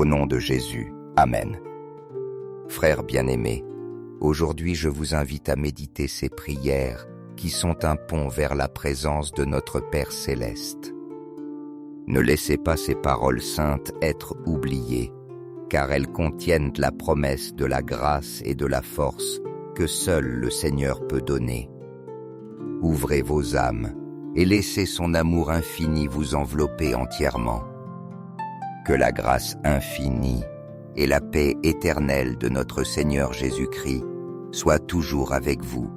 Au nom de Jésus. Amen. Frères bien-aimés, aujourd'hui je vous invite à méditer ces prières qui sont un pont vers la présence de notre Père céleste. Ne laissez pas ces paroles saintes être oubliées, car elles contiennent la promesse de la grâce et de la force que seul le Seigneur peut donner. Ouvrez vos âmes et laissez son amour infini vous envelopper entièrement. Que la grâce infinie et la paix éternelle de notre Seigneur Jésus-Christ soient toujours avec vous,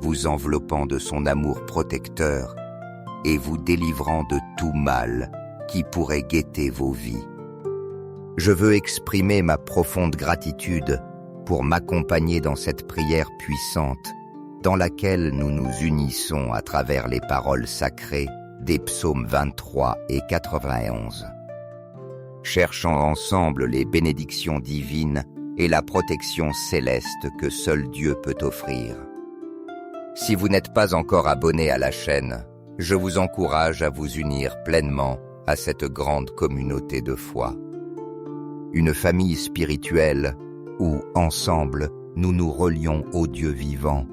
vous enveloppant de son amour protecteur et vous délivrant de tout mal qui pourrait guetter vos vies. Je veux exprimer ma profonde gratitude pour m'accompagner dans cette prière puissante dans laquelle nous nous unissons à travers les paroles sacrées des psaumes 23 et 91. Cherchant ensemble les bénédictions divines et la protection céleste que seul Dieu peut offrir. Si vous n'êtes pas encore abonné à la chaîne, je vous encourage à vous unir pleinement à cette grande communauté de foi. Une famille spirituelle où, ensemble, nous nous relions au Dieu vivant,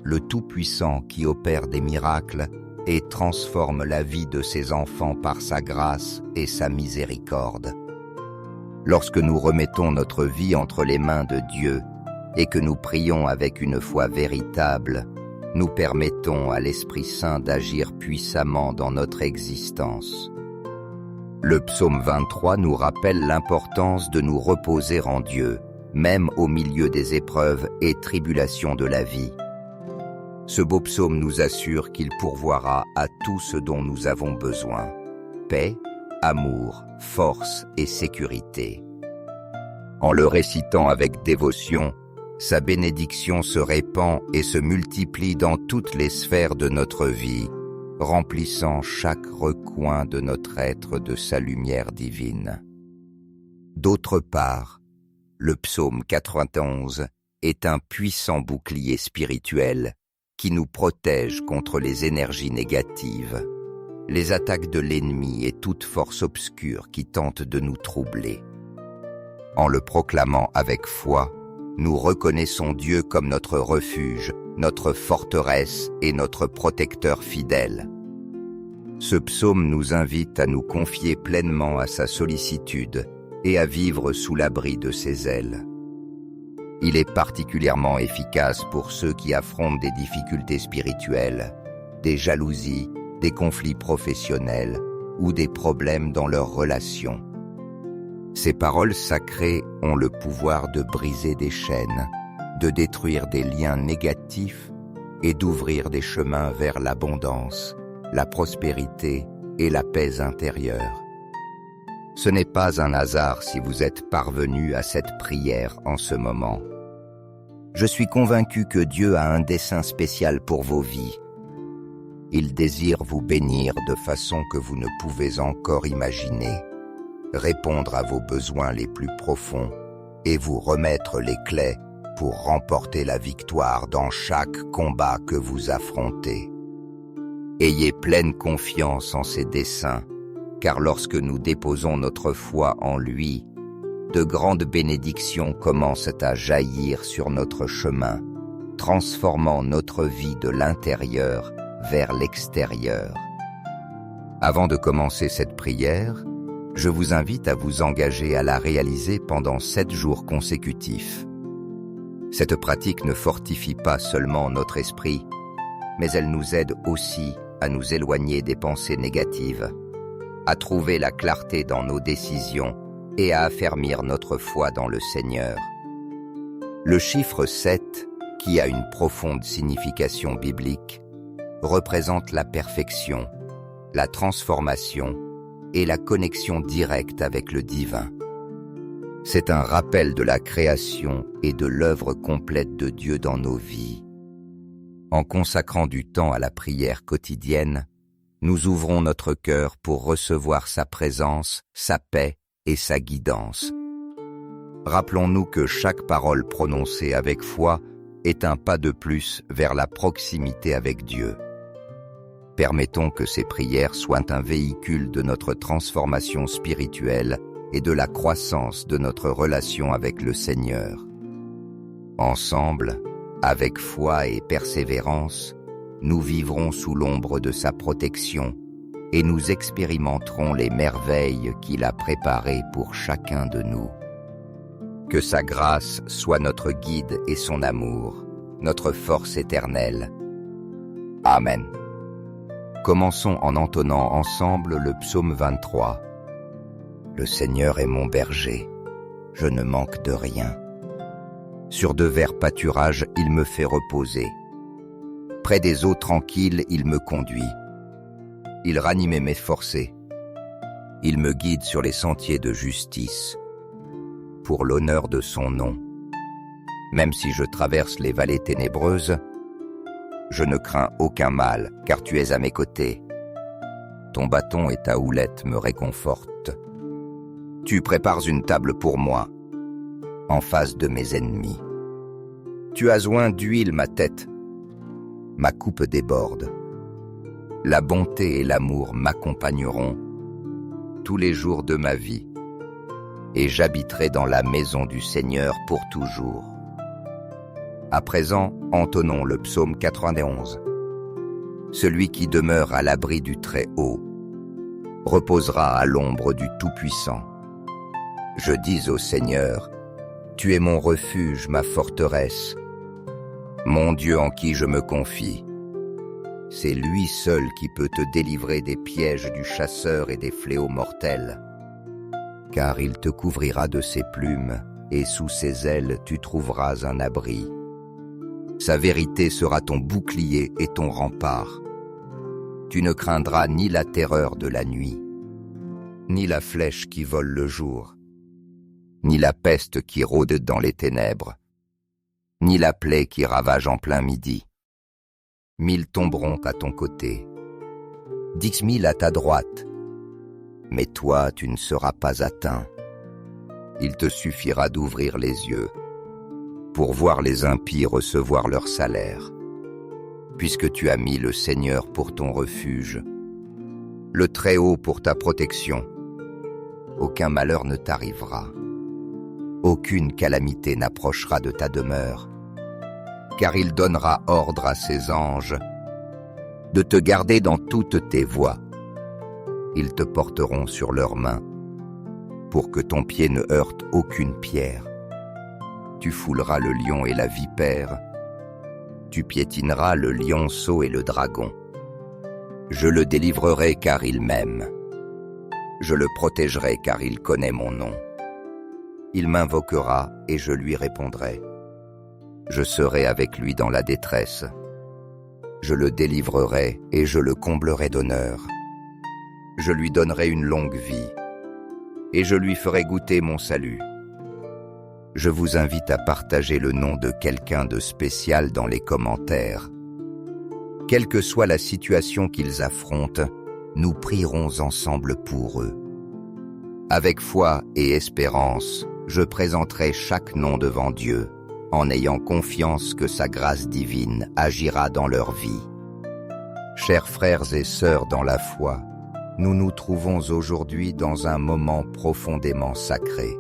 le Tout-Puissant qui opère des miracles et transforme la vie de ses enfants par sa grâce et sa miséricorde. Lorsque nous remettons notre vie entre les mains de Dieu et que nous prions avec une foi véritable, nous permettons à l'Esprit Saint d'agir puissamment dans notre existence. Le psaume 23 nous rappelle l'importance de nous reposer en Dieu, même au milieu des épreuves et tribulations de la vie. Ce beau psaume nous assure qu'il pourvoira à tout ce dont nous avons besoin: paix, amour, force et sécurité. En le récitant avec dévotion, sa bénédiction se répand et se multiplie dans toutes les sphères de notre vie, remplissant chaque recoin de notre être de sa lumière divine. D'autre part, le psaume 91 est un puissant bouclier spirituel qui nous protège contre les énergies négatives, les attaques de l'ennemi et toute force obscure qui tente de nous troubler. En le proclamant avec foi, nous reconnaissons Dieu comme notre refuge, notre forteresse et notre protecteur fidèle. Ce psaume nous invite à nous confier pleinement à sa sollicitude et à vivre sous l'abri de ses ailes. Il est particulièrement efficace pour ceux qui affrontent des difficultés spirituelles, des jalousies, des conflits professionnels ou des problèmes dans leurs relations. Ces paroles sacrées ont le pouvoir de briser des chaînes, de détruire des liens négatifs et d'ouvrir des chemins vers l'abondance, la prospérité et la paix intérieure. Ce n'est pas un hasard si vous êtes parvenus à cette prière en ce moment. Je suis convaincu que Dieu a un dessein spécial pour vos vies. Il désire vous bénir de façon que vous ne pouvez encore imaginer, répondre à vos besoins les plus profonds et vous remettre les clés pour remporter la victoire dans chaque combat que vous affrontez. Ayez pleine confiance en ses desseins, car lorsque nous déposons notre foi en lui, de grandes bénédictions commencent à jaillir sur notre chemin, transformant notre vie de l'intérieur vers l'extérieur. Avant de commencer cette prière, je vous invite à vous engager à la réaliser pendant 7 jours consécutifs. Cette pratique ne fortifie pas seulement notre esprit, mais elle nous aide aussi à nous éloigner des pensées négatives, à trouver la clarté dans nos décisions et à affermir notre foi dans le Seigneur. Le chiffre 7, qui a une profonde signification biblique, représente la perfection, la transformation et la connexion directe avec le divin. C'est un rappel de la création et de l'œuvre complète de Dieu dans nos vies. En consacrant du temps à la prière quotidienne, nous ouvrons notre cœur pour recevoir sa présence, sa paix et sa guidance. Rappelons-nous que chaque parole prononcée avec foi est un pas de plus vers la proximité avec Dieu. Permettons que ces prières soient un véhicule de notre transformation spirituelle et de la croissance de notre relation avec le Seigneur. Ensemble, avec foi et persévérance, nous vivrons sous l'ombre de sa protection et nous expérimenterons les merveilles qu'il a préparées pour chacun de nous. Que sa grâce soit notre guide et son amour, notre force éternelle. Amen. Commençons en entonnant ensemble le psaume 23. Le Seigneur est mon berger, je ne manque de rien. Sur de verts pâturages, il me fait reposer. Près des eaux tranquilles, il me conduit. Il ranime mes forcés. Il me guide sur les sentiers de justice, pour l'honneur de son nom. Même si je traverse les vallées ténébreuses, je ne crains aucun mal, car tu es à mes côtés. Ton bâton et ta houlette me réconfortent. Tu prépares une table pour moi, en face de mes ennemis. Tu as oint d'huile ma tête. Ma coupe déborde. La bonté et l'amour m'accompagneront tous les jours de ma vie, et j'habiterai dans la maison du Seigneur pour toujours. À présent, entonnons le psaume 91. Celui qui demeure à l'abri du Très-Haut reposera à l'ombre du Tout-Puissant. Je dis au Seigneur, tu es mon refuge, ma forteresse, mon Dieu en qui je me confie. C'est lui seul qui peut te délivrer des pièges du chasseur et des fléaux mortels. Car il te couvrira de ses plumes, et sous ses ailes tu trouveras un abri. Sa vérité sera ton bouclier et ton rempart. Tu ne craindras ni la terreur de la nuit, ni la flèche qui vole le jour, ni la peste qui rôde dans les ténèbres, ni la plaie qui ravage en plein midi. 1000 tomberont à ton côté, 10 000 à ta droite, mais toi tu ne seras pas atteint. Il te suffira d'ouvrir les yeux pour voir les impies recevoir leur salaire, puisque tu as mis le Seigneur pour ton refuge, le Très-Haut pour ta protection. Aucun malheur ne t'arrivera, aucune calamité n'approchera de ta demeure, car il donnera ordre à ses anges de te garder dans toutes tes voies. Ils te porteront sur leurs mains, pour que ton pied ne heurte aucune pierre. Tu fouleras le lion et la vipère, tu piétineras le lionceau et le dragon. Je le délivrerai car il m'aime, je le protégerai car il connaît mon nom. Il m'invoquera et je lui répondrai. Je serai avec lui dans la détresse. Je le délivrerai et je le comblerai d'honneur. Je lui donnerai une longue vie et je lui ferai goûter mon salut. Je vous invite à partager le nom de quelqu'un de spécial dans les commentaires. Quelle que soit la situation qu'ils affrontent, nous prierons ensemble pour eux. Avec foi et espérance, je présenterai chaque nom devant Dieu, en ayant confiance que sa grâce divine agira dans leur vie. Chers frères et sœurs dans la foi, nous nous trouvons aujourd'hui dans un moment profondément sacré.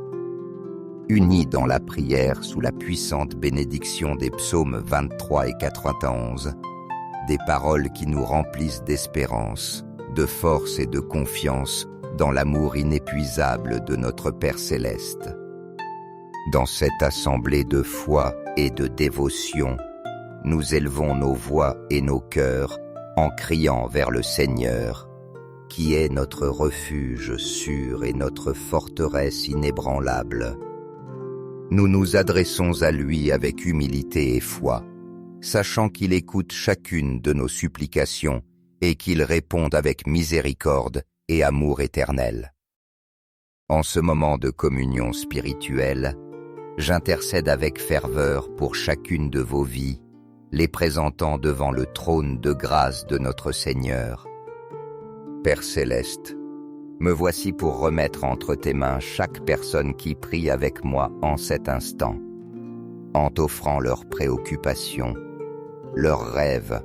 Unis dans la prière sous la puissante bénédiction des psaumes 23 et 91, des paroles qui nous remplissent d'espérance, de force et de confiance dans l'amour inépuisable de notre Père Céleste. Dans cette assemblée de foi et de dévotion, nous élevons nos voix et nos cœurs en criant vers le Seigneur, qui est notre refuge sûr et notre forteresse inébranlable. Nous nous adressons à lui avec humilité et foi, sachant qu'il écoute chacune de nos supplications et qu'il répond avec miséricorde et amour éternel. En ce moment de communion spirituelle, j'intercède avec ferveur pour chacune de vos vies, les présentant devant le trône de grâce de notre Seigneur. Père Céleste, me voici pour remettre entre tes mains chaque personne qui prie avec moi en cet instant, en t'offrant leurs préoccupations, leurs rêves,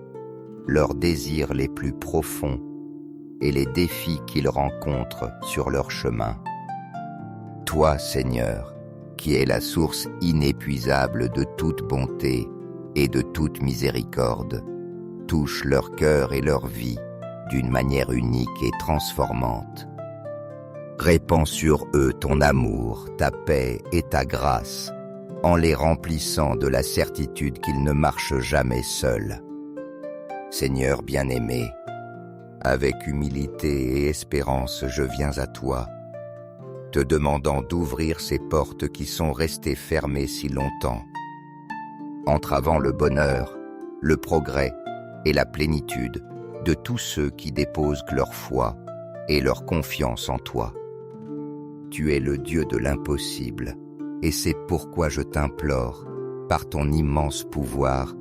leurs désirs les plus profonds et les défis qu'ils rencontrent sur leur chemin. Toi, Seigneur, qui es la source inépuisable de toute bonté et de toute miséricorde, touche leur cœur et leur vie d'une manière unique et transformante. Répands sur eux ton amour, ta paix et ta grâce, en les remplissant de la certitude qu'ils ne marchent jamais seuls. Seigneur bien-aimé, avec humilité et espérance je viens à toi, te demandant d'ouvrir ces portes qui sont restées fermées si longtemps, entravant le bonheur, le progrès et la plénitude de tous ceux qui déposent leur foi et leur confiance en toi. Tu es le Dieu de l'impossible, et c'est pourquoi je t'implore, par ton immense pouvoir,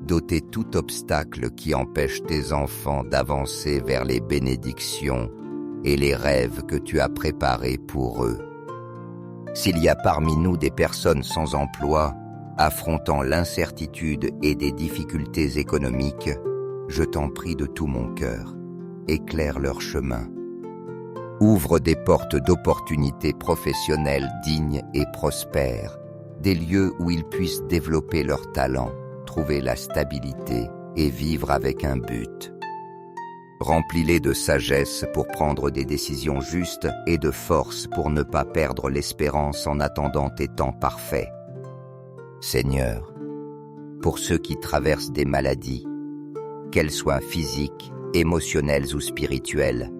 d'ôter tout obstacle qui empêche tes enfants d'avancer vers les bénédictions et les rêves que tu as préparés pour eux. S'il y a parmi nous des personnes sans emploi, affrontant l'incertitude et des difficultés économiques, je t'en prie de tout mon cœur, éclaire leur chemin. Ouvre des portes d'opportunités professionnelles dignes et prospères, des lieux où ils puissent développer leurs talents, trouver la stabilité et vivre avec un but. Remplis-les de sagesse pour prendre des décisions justes et de force pour ne pas perdre l'espérance en attendant tes temps parfaits. Seigneur, pour ceux qui traversent des maladies, qu'elles soient physiques, émotionnelles ou spirituelles,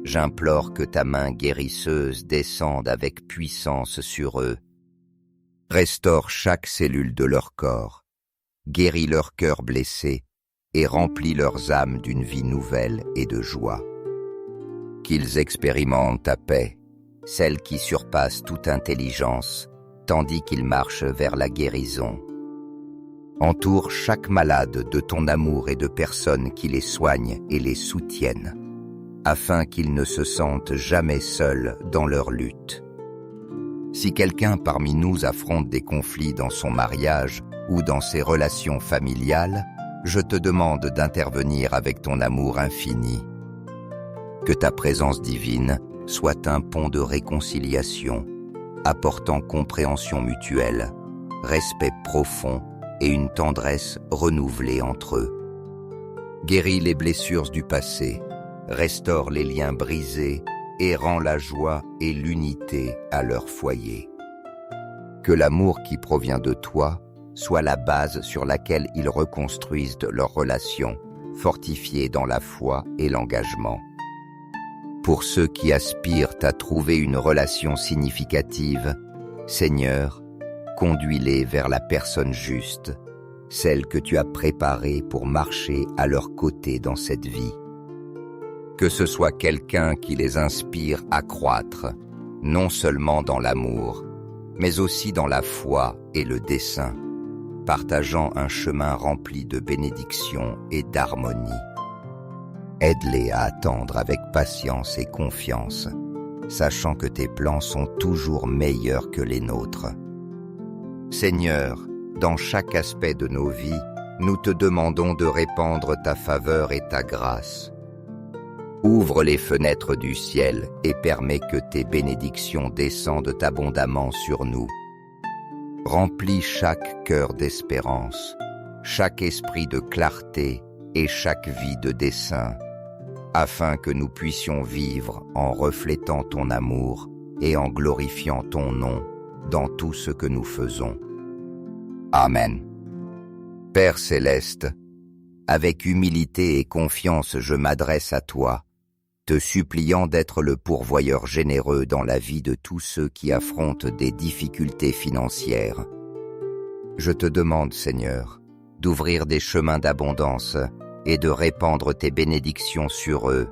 j'implore que ta main guérisseuse descende avec puissance sur eux. Restaure chaque cellule de leur corps, guéris leur cœur blessé et remplis leurs âmes d'une vie nouvelle et de joie. Qu'ils expérimentent ta paix, celle qui surpasse toute intelligence, tandis qu'ils marchent vers la guérison. Entoure chaque malade de ton amour et de personnes qui les soignent et les soutiennent, afin qu'ils ne se sentent jamais seuls dans leur lutte. Si quelqu'un parmi nous affronte des conflits dans son mariage ou dans ses relations familiales, je te demande d'intervenir avec ton amour infini. Que ta présence divine soit un pont de réconciliation, apportant compréhension mutuelle, respect profond et une tendresse renouvelée entre eux. Guéris les blessures du passé, restaure les liens brisés et rends la joie et l'unité à leur foyer. Que l'amour qui provient de toi soit la base sur laquelle ils reconstruisent leurs relations, fortifiées dans la foi et l'engagement. Pour ceux qui aspirent à trouver une relation significative, Seigneur, conduis-les vers la personne juste, celle que tu as préparée pour marcher à leur côté dans cette vie. Que ce soit quelqu'un qui les inspire à croître, non seulement dans l'amour, mais aussi dans la foi et le dessein, partageant un chemin rempli de bénédictions et d'harmonie. Aide-les à attendre avec patience et confiance, sachant que tes plans sont toujours meilleurs que les nôtres. Seigneur, dans chaque aspect de nos vies, nous te demandons de répandre ta faveur et ta grâce. Ouvre les fenêtres du ciel et permets que tes bénédictions descendent abondamment sur nous. Remplis chaque cœur d'espérance, chaque esprit de clarté et chaque vie de dessein, afin que nous puissions vivre en reflétant ton amour et en glorifiant ton nom dans tout ce que nous faisons. Amen. Père céleste, avec humilité et confiance je m'adresse à toi, te suppliant d'être le pourvoyeur généreux dans la vie de tous ceux qui affrontent des difficultés financières. Je te demande, Seigneur, d'ouvrir des chemins d'abondance et de répandre tes bénédictions sur eux,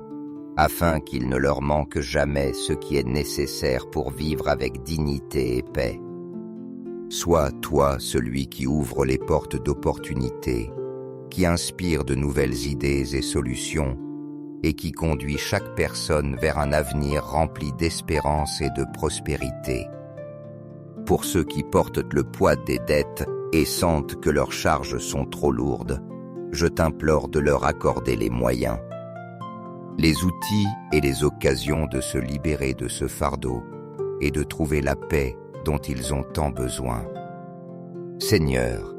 afin qu'il ne leur manque jamais ce qui est nécessaire pour vivre avec dignité et paix. Sois toi celui qui ouvre les portes d'opportunités, qui inspire de nouvelles idées et solutions, et qui conduit chaque personne vers un avenir rempli d'espérance et de prospérité. Pour ceux qui portent le poids des dettes et sentent que leurs charges sont trop lourdes, je t'implore de leur accorder les moyens, les outils et les occasions de se libérer de ce fardeau et de trouver la paix dont ils ont tant besoin. Seigneur,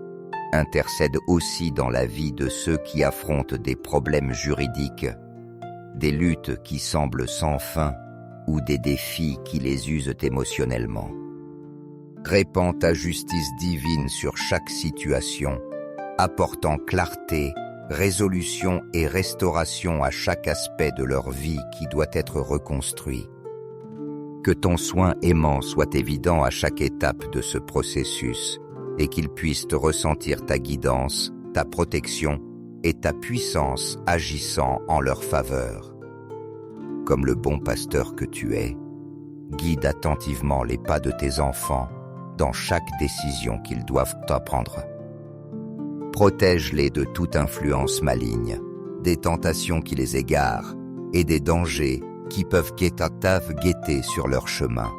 intercède aussi dans la vie de ceux qui affrontent des problèmes juridiques, des luttes qui semblent sans fin ou des défis qui les usent émotionnellement. Répands ta justice divine sur chaque situation, apportant clarté, résolution et restauration à chaque aspect de leur vie qui doit être reconstruit. Que ton soin aimant soit évident à chaque étape de ce processus et qu'ils puissent ressentir ta guidance, ta protection et ta puissance agissant en leur faveur. Comme le bon pasteur que tu es, guide attentivement les pas de tes enfants dans chaque décision qu'ils doivent prendre. Protège-les de toute influence maligne, des tentations qui les égarent et des dangers qui peuvent guetter sur leur chemin.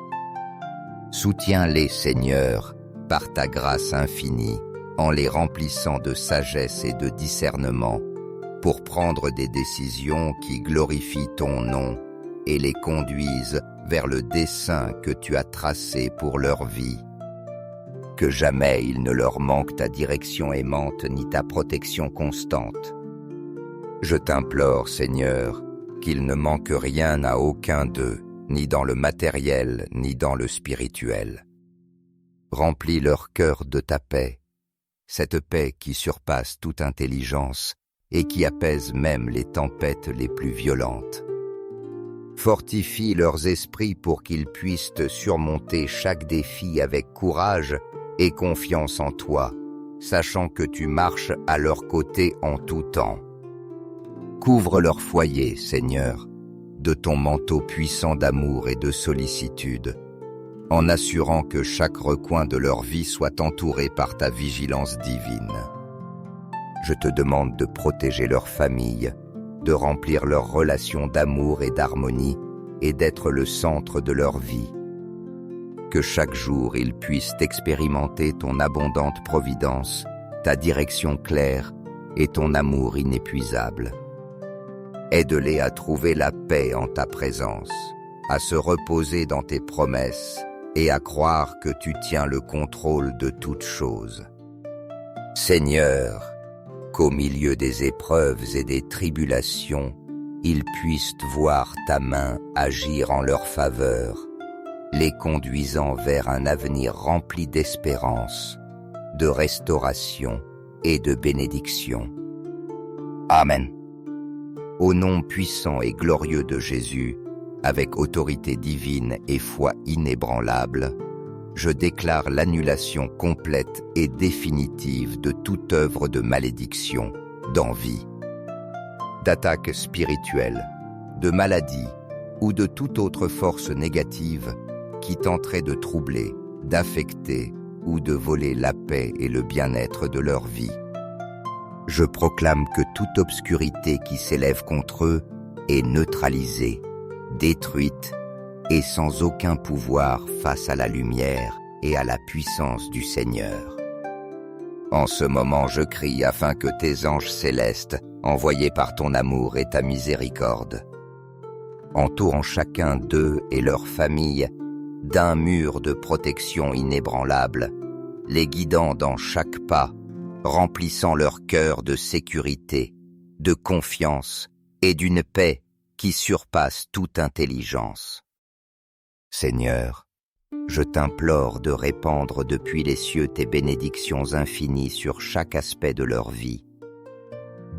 Soutiens-les, Seigneur, par ta grâce infinie, en les remplissant de sagesse et de discernement, pour prendre des décisions qui glorifient ton nom et les conduisent vers le dessein que tu as tracé pour leur vie. Que jamais il ne leur manque ta direction aimante ni ta protection constante. Je t'implore, Seigneur, qu'il ne manque rien à aucun d'eux, ni dans le matériel, ni dans le spirituel. Remplis leur cœur de ta paix, cette paix qui surpasse toute intelligence et qui apaise même les tempêtes les plus violentes. Fortifie leurs esprits pour qu'ils puissent surmonter chaque défi avec courage et confiance en toi, sachant que tu marches à leur côté en tout temps. Couvre leur foyer, Seigneur, de ton manteau puissant d'amour et de sollicitude, en assurant que chaque recoin de leur vie soit entouré par ta vigilance divine. Je te demande de protéger leur famille, de remplir leurs relations d'amour et d'harmonie et d'être le centre de leur vie. Que chaque jour ils puissent expérimenter ton abondante providence, ta direction claire et ton amour inépuisable. Aide-les à trouver la paix en ta présence, à se reposer dans tes promesses et à croire que tu tiens le contrôle de toutes choses. Seigneur, qu'au milieu des épreuves et des tribulations, ils puissent voir ta main agir en leur faveur, les conduisant vers un avenir rempli d'espérance, de restauration et de bénédiction. Amen. Au nom puissant et glorieux de Jésus, avec autorité divine et foi inébranlable, je déclare l'annulation complète et définitive de toute œuvre de malédiction, d'envie, d'attaque spirituelle, de maladie ou de toute autre force négative qui tenterait de troubler, d'affecter ou de voler la paix et le bien-être de leur vie. Je proclame que toute obscurité qui s'élève contre eux est neutralisée, détruite et sans aucun pouvoir face à la lumière et à la puissance du Seigneur. En ce moment, je crie afin que tes anges célestes, envoyés par ton amour et ta miséricorde, entourant chacun d'eux et leur famille d'un mur de protection inébranlable, les guidant dans chaque pas, remplissant leur cœur de sécurité, de confiance et d'une paix qui surpasse toute intelligence. Seigneur, je t'implore de répandre depuis les cieux tes bénédictions infinies sur chaque aspect de leur vie.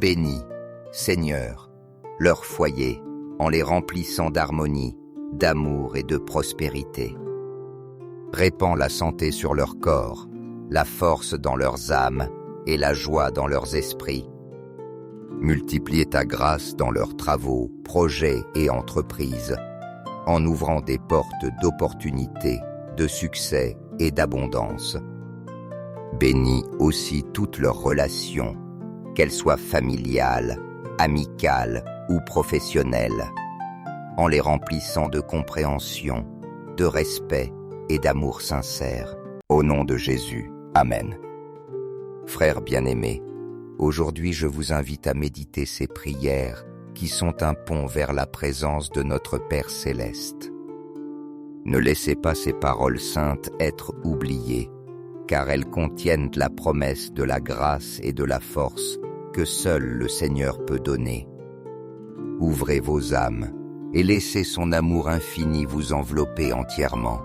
Bénis, Seigneur, leur foyer en les remplissant d'harmonie, d'amour et de prospérité. Répands la santé sur leur corps, la force dans leurs âmes et la joie dans leurs esprits. Multiplie ta grâce dans leurs travaux, projets et entreprises, en ouvrant des portes d'opportunités, de succès et d'abondance. Bénis aussi toutes leurs relations, qu'elles soient familiales, amicales ou professionnelles, en les remplissant de compréhension, de respect et d'amour sincère. Au nom de Jésus. Amen. Frères bien-aimés, aujourd'hui je vous invite à méditer ces prières qui sont un pont vers la présence de notre Père Céleste. Ne laissez pas ces paroles saintes être oubliées, car elles contiennent la promesse de la grâce et de la force que seul le Seigneur peut donner. Ouvrez vos âmes et laissez son amour infini vous envelopper entièrement.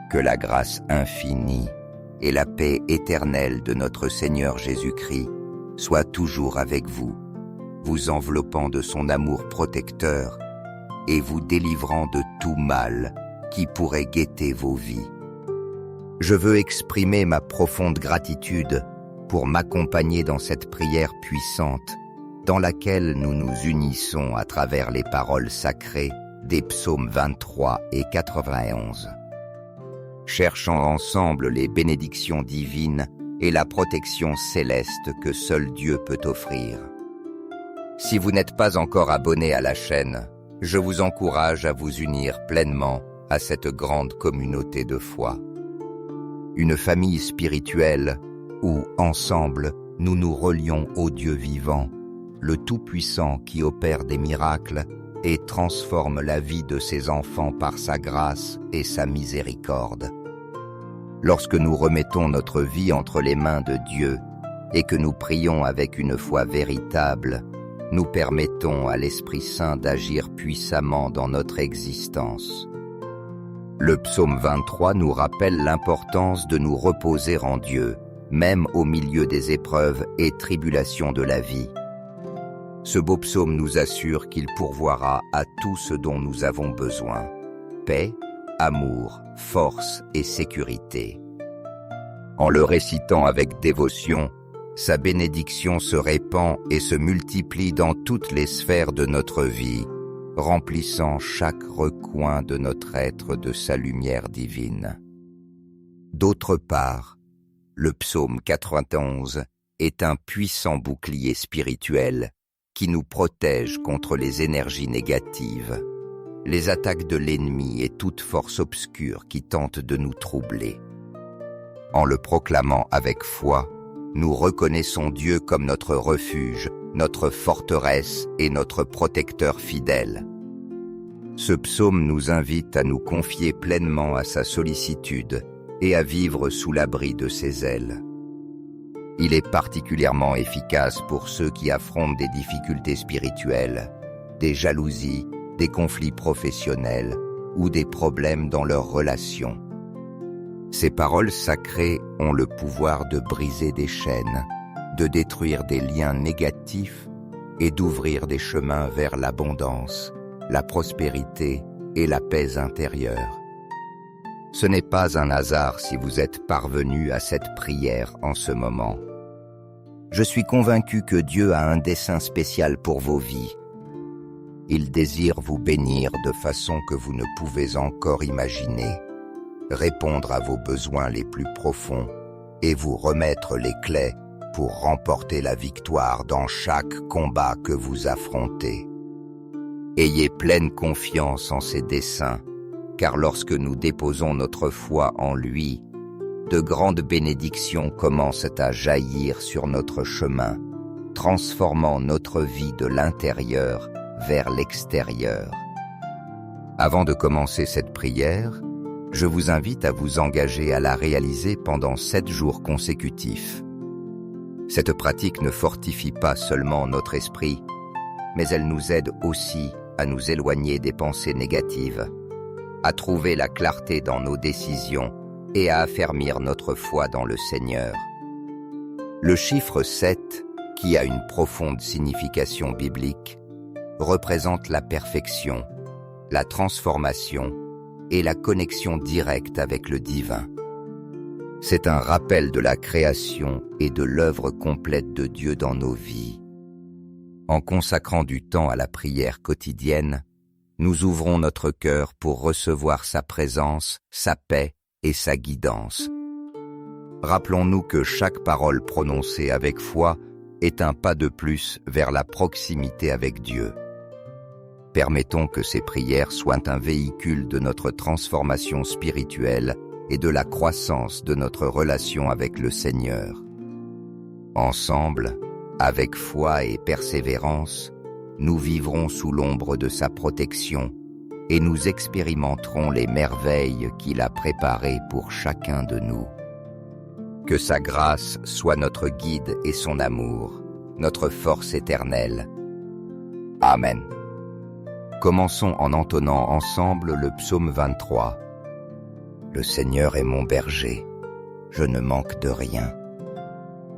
Que la grâce infinie et la paix éternelle de notre Seigneur Jésus-Christ soient toujours avec vous, vous enveloppant de son amour protecteur et vous délivrant de tout mal qui pourrait guetter vos vies. Je veux exprimer ma profonde gratitude pour m'accompagner dans cette prière puissante dans laquelle nous nous unissons à travers les paroles sacrées des psaumes 23 et 91. Cherchant ensemble les bénédictions divines et la protection céleste que seul Dieu peut offrir. Si vous n'êtes pas encore abonné à la chaîne, je vous encourage à vous unir pleinement à cette grande communauté de foi. Une famille spirituelle où, ensemble, nous nous relions au Dieu vivant, le Tout-Puissant qui opère des miracles et transforme la vie de ses enfants par sa grâce et sa miséricorde. Lorsque nous remettons notre vie entre les mains de Dieu et que nous prions avec une foi véritable, nous permettons à l'Esprit Saint d'agir puissamment dans notre existence. Le psaume 23 nous rappelle l'importance de nous reposer en Dieu, même au milieu des épreuves et tribulations de la vie. Ce beau psaume nous assure qu'il pourvoira à tout ce dont nous avons besoin: paix, amour, force et sécurité. En le récitant avec dévotion, sa bénédiction se répand et se multiplie dans toutes les sphères de notre vie, remplissant chaque recoin de notre être de sa lumière divine. D'autre part, le psaume 91 est un puissant bouclier spirituel qui nous protège contre les énergies négatives, les attaques de l'ennemi et toute force obscure qui tente de nous troubler. En le proclamant avec foi, nous reconnaissons Dieu comme notre refuge, notre forteresse et notre protecteur fidèle. Ce psaume nous invite à nous confier pleinement à sa sollicitude et à vivre sous l'abri de ses ailes. Il est particulièrement efficace pour ceux qui affrontent des difficultés spirituelles, des jalousies, des conflits professionnels ou des problèmes dans leurs relations. Ces paroles sacrées ont le pouvoir de briser des chaînes, de détruire des liens négatifs et d'ouvrir des chemins vers l'abondance, la prospérité et la paix intérieure. Ce n'est pas un hasard si vous êtes parvenu à cette prière en ce moment. Je suis convaincu que Dieu a un dessein spécial pour vos vies. Il désire vous bénir de façon que vous ne pouvez encore imaginer, répondre à vos besoins les plus profonds et vous remettre les clés pour remporter la victoire dans chaque combat que vous affrontez. Ayez pleine confiance en ses desseins, car lorsque nous déposons notre foi en lui, de grandes bénédictions commencent à jaillir sur notre chemin, transformant notre vie de l'intérieur vers l'extérieur. Avant de commencer cette prière, je vous invite à vous engager à la réaliser pendant 7 jours consécutifs. Cette pratique ne fortifie pas seulement notre esprit, mais elle nous aide aussi à nous éloigner des pensées négatives, à trouver la clarté dans nos décisions et à affermir notre foi dans le Seigneur. Le chiffre 7, qui a une profonde signification biblique, représente la perfection, la transformation et la connexion directe avec le divin. C'est un rappel de la création et de l'œuvre complète de Dieu dans nos vies. En consacrant du temps à la prière quotidienne, nous ouvrons notre cœur pour recevoir sa présence, sa paix et sa guidance. Rappelons-nous que chaque parole prononcée avec foi est un pas de plus vers la proximité avec Dieu. Permettons que ces prières soient un véhicule de notre transformation spirituelle et de la croissance de notre relation avec le Seigneur. Ensemble, avec foi et persévérance, nous vivrons sous l'ombre de sa protection et nous expérimenterons les merveilles qu'il a préparées pour chacun de nous. Que sa grâce soit notre guide et son amour, notre force éternelle. Amen. Commençons en entonnant ensemble le psaume 23. Le Seigneur est mon berger, je ne manque de rien.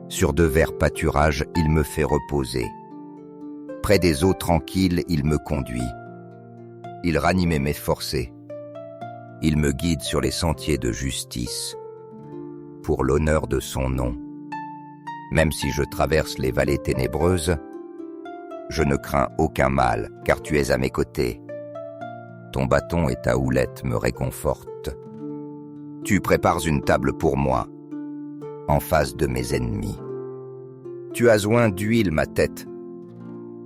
Sur de verts pâturages, il me fait reposer. Près des eaux tranquilles, il me conduit. Il ranime mes forcés. Il me guide sur les sentiers de justice, pour l'honneur de son nom. Même si je traverse les vallées ténébreuses, je ne crains aucun mal, car tu es à mes côtés. Ton bâton et ta houlette me réconfortent. Tu prépares une table pour moi, en face de mes ennemis. Tu as oint d'huile ma tête.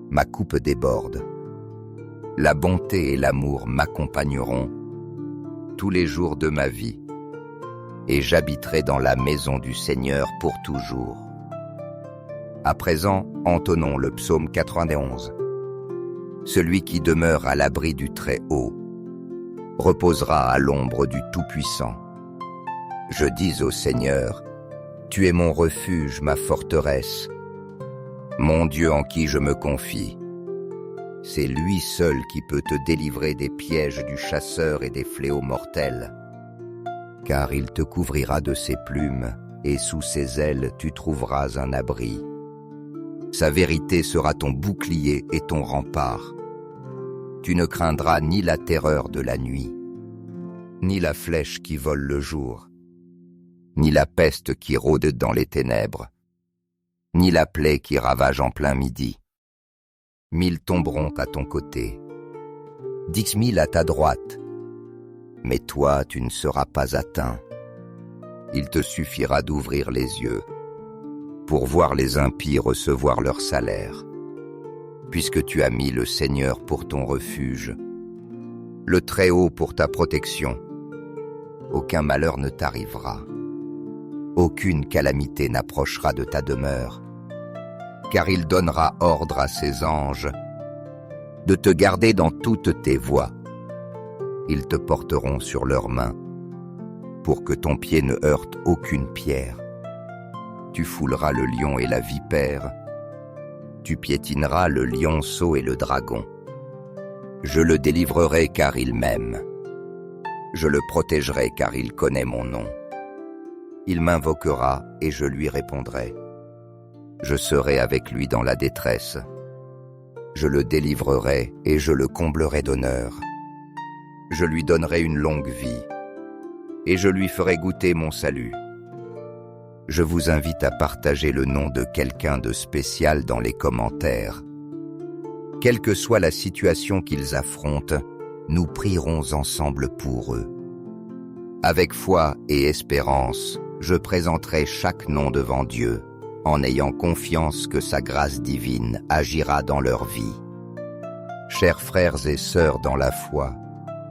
Ma coupe déborde. La bonté et l'amour m'accompagneront tous les jours de ma vie, et j'habiterai dans la maison du Seigneur pour toujours. À présent, entonnons le psaume 91. Celui qui demeure à l'abri du Très-Haut reposera à l'ombre du Tout-Puissant. Je dis au Seigneur, tu es mon refuge, ma forteresse, mon Dieu en qui je me confie. C'est lui seul qui peut te délivrer des pièges du chasseur et des fléaux mortels. Car il te couvrira de ses plumes, et sous ses ailes tu trouveras un abri. Sa vérité sera ton bouclier et ton rempart. Tu ne craindras ni la terreur de la nuit, ni la flèche qui vole le jour, ni la peste qui rôde dans les ténèbres, ni la plaie qui ravage en plein midi. 1000 tomberont à ton côté, 10 000 à ta droite, mais toi tu ne seras pas atteint. Il te suffira d'ouvrir les yeux pour voir les impies recevoir leur salaire, puisque tu as mis le Seigneur pour ton refuge, le Très-Haut pour ta protection. Aucun malheur ne t'arrivera, aucune calamité n'approchera de ta demeure, car il donnera ordre à ses anges de te garder dans toutes tes voies. Ils te porteront sur leurs mains, pour que ton pied ne heurte aucune pierre. Tu fouleras le lion et la vipère, tu piétineras le lionceau et le dragon. Je le délivrerai car il m'aime, je le protégerai car il connaît mon nom. Il m'invoquera et je lui répondrai. Je serai avec lui dans la détresse. Je le délivrerai et je le comblerai d'honneur. Je lui donnerai une longue vie et je lui ferai goûter mon salut. Je vous invite à partager le nom de quelqu'un de spécial dans les commentaires. Quelle que soit la situation qu'ils affrontent, nous prierons ensemble pour eux. Avec foi et espérance, je présenterai chaque nom devant Dieu, en ayant confiance que sa grâce divine agira dans leur vie. Chers frères et sœurs dans la foi,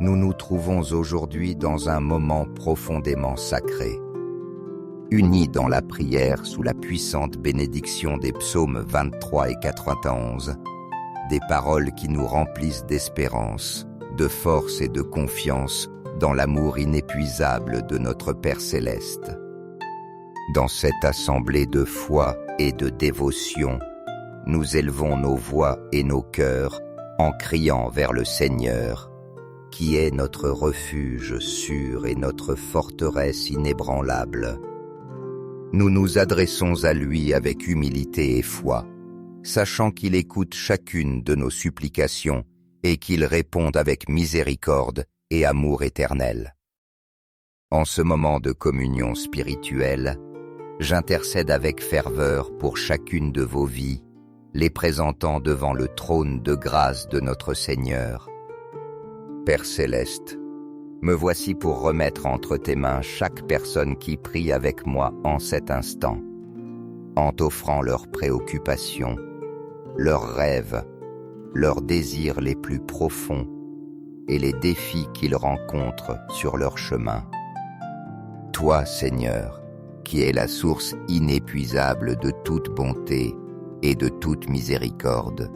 nous nous trouvons aujourd'hui dans un moment profondément sacré. Unis dans la prière sous la puissante bénédiction des psaumes 23 et 91, des paroles qui nous remplissent d'espérance, de force et de confiance dans l'amour inépuisable de notre Père Céleste. Dans cette assemblée de foi et de dévotion, nous élevons nos voix et nos cœurs en criant vers le Seigneur, qui est notre refuge sûr et notre forteresse inébranlable. Nous nous adressons à lui avec humilité et foi, sachant qu'il écoute chacune de nos supplications et qu'il répond avec miséricorde et amour éternel. En ce moment de communion spirituelle, j'intercède avec ferveur pour chacune de vos vies, les présentant devant le trône de grâce de notre Seigneur. Père Céleste, me voici pour remettre entre tes mains chaque personne qui prie avec moi en cet instant, en t'offrant leurs préoccupations, leurs rêves, leurs désirs les plus profonds et les défis qu'ils rencontrent sur leur chemin. Toi, Seigneur, qui es la source inépuisable de toute bonté et de toute miséricorde,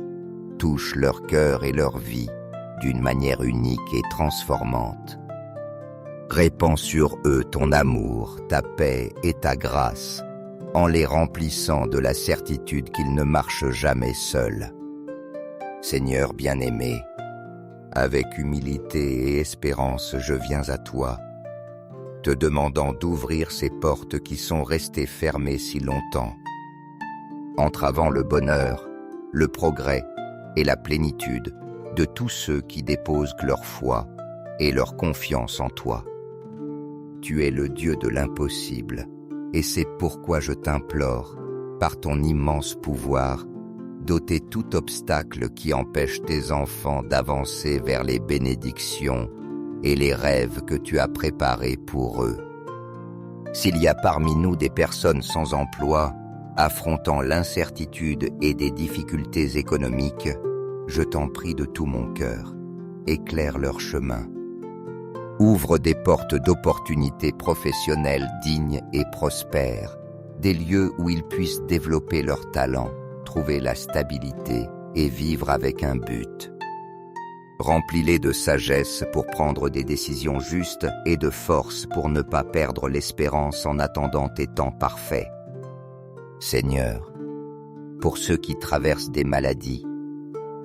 touche leur cœur et leur vie d'une manière unique et transformante. Répands sur eux ton amour, ta paix et ta grâce, en les remplissant de la certitude qu'ils ne marchent jamais seuls. Seigneur bien-aimé, avec humilité et espérance je viens à toi, te demandant d'ouvrir ces portes qui sont restées fermées si longtemps, entravant le bonheur, le progrès et la plénitude de tous ceux qui déposent leur foi et leur confiance en toi. Tu es le Dieu de l'impossible, et c'est pourquoi je t'implore, par ton immense pouvoir, d'ôter tout obstacle qui empêche tes enfants d'avancer vers les bénédictions et les rêves que tu as préparés pour eux. S'il y a parmi nous des personnes sans emploi, affrontant l'incertitude et des difficultés économiques, je t'en prie de tout mon cœur, éclaire leur chemin. Ouvre des portes d'opportunités professionnelles dignes et prospères, des lieux où ils puissent développer leurs talents, trouver la stabilité et vivre avec un but. Remplis-les de sagesse pour prendre des décisions justes et de force pour ne pas perdre l'espérance en attendant tes temps parfaits. Seigneur, pour ceux qui traversent des maladies,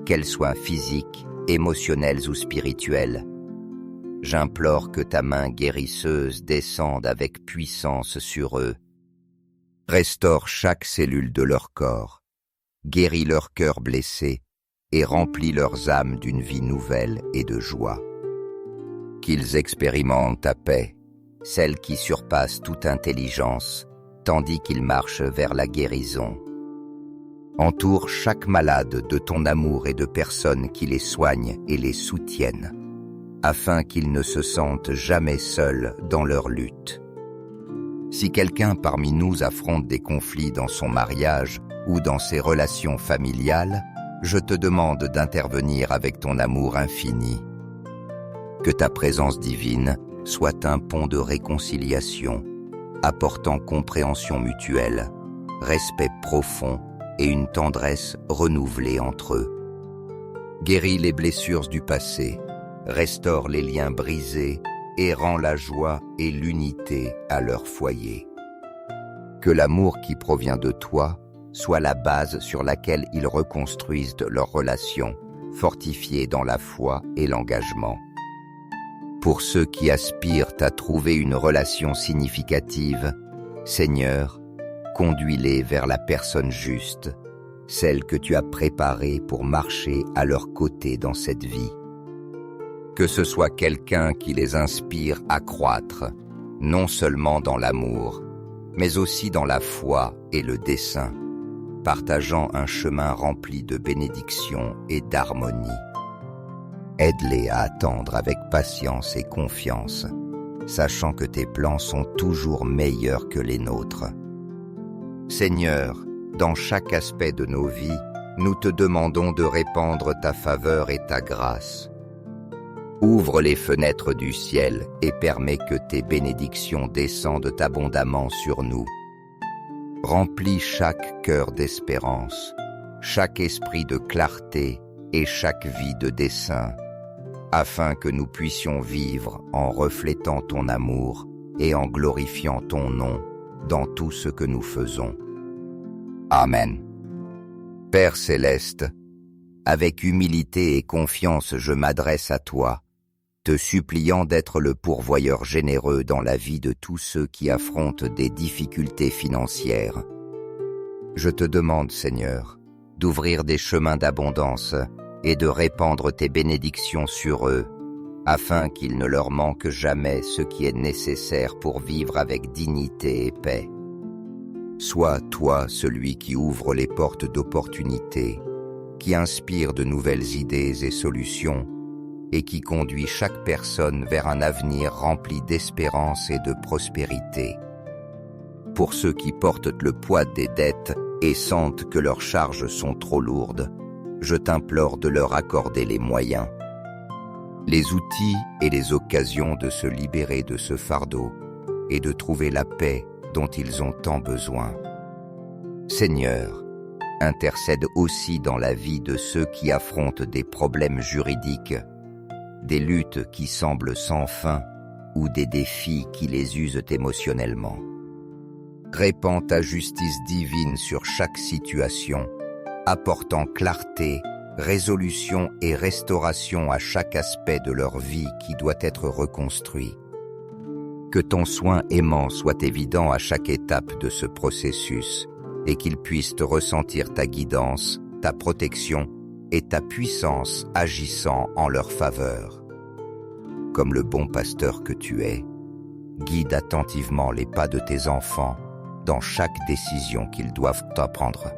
qu'elles soient physiques, émotionnelles ou spirituelles, j'implore que ta main guérisseuse descende avec puissance sur eux. Restaure chaque cellule de leur corps, guéris leur cœur blessé et remplis leurs âmes d'une vie nouvelle et de joie. Qu'ils expérimentent ta paix, celle qui surpasse toute intelligence, tandis qu'ils marchent vers la guérison. Entoure chaque malade de ton amour et de personnes qui les soignent et les soutiennent, afin qu'ils ne se sentent jamais seuls dans leur lutte. Si quelqu'un parmi nous affronte des conflits dans son mariage ou dans ses relations familiales, je te demande d'intervenir avec ton amour infini. Que ta présence divine soit un pont de réconciliation, apportant compréhension mutuelle, respect profond et une tendresse renouvelée entre eux. Guéris les blessures du passé, restaure les liens brisés et rends la joie et l'unité à leur foyer. Que l'amour qui provient de toi soit la base sur laquelle ils reconstruisent leurs relations, fortifiées dans la foi et l'engagement. Pour ceux qui aspirent à trouver une relation significative, Seigneur, conduis-les vers la personne juste, celle que tu as préparée pour marcher à leur côté dans cette vie. Que ce soit quelqu'un qui les inspire à croître, non seulement dans l'amour, mais aussi dans la foi et le dessein, partageant un chemin rempli de bénédictions et d'harmonie. Aide-les à attendre avec patience et confiance, sachant que tes plans sont toujours meilleurs que les nôtres. Seigneur, dans chaque aspect de nos vies, nous te demandons de répandre ta faveur et ta grâce. Ouvre les fenêtres du ciel et permets que tes bénédictions descendent abondamment sur nous. Remplis chaque cœur d'espérance, chaque esprit de clarté et chaque vie de dessein, afin que nous puissions vivre en reflétant ton amour et en glorifiant ton nom dans tout ce que nous faisons. Amen. Père céleste, avec humilité et confiance je m'adresse à toi, te suppliant d'être le pourvoyeur généreux dans la vie de tous ceux qui affrontent des difficultés financières. Je te demande, Seigneur, d'ouvrir des chemins d'abondance et de répandre tes bénédictions sur eux, afin qu'il ne leur manque jamais ce qui est nécessaire pour vivre avec dignité et paix. Sois toi celui qui ouvre les portes d'opportunité, qui inspire de nouvelles idées et solutions, et qui conduit chaque personne vers un avenir rempli d'espérance et de prospérité. Pour ceux qui portent le poids des dettes et sentent que leurs charges sont trop lourdes, je t'implore de leur accorder les moyens, les outils et les occasions de se libérer de ce fardeau et de trouver la paix dont ils ont tant besoin. Seigneur, intercède aussi dans la vie de ceux qui affrontent des problèmes juridiques des luttes qui semblent sans fin ou des défis qui les usent émotionnellement. Répands ta justice divine sur chaque situation, apportant clarté, résolution et restauration à chaque aspect de leur vie qui doit être reconstruit. Que ton soin aimant soit évident à chaque étape de ce processus et qu'ils puissent ressentir ta guidance, ta protection et ta puissance agissant en leur faveur. Comme le bon pasteur que tu es, guide attentivement les pas de tes enfants dans chaque décision qu'ils doivent prendre.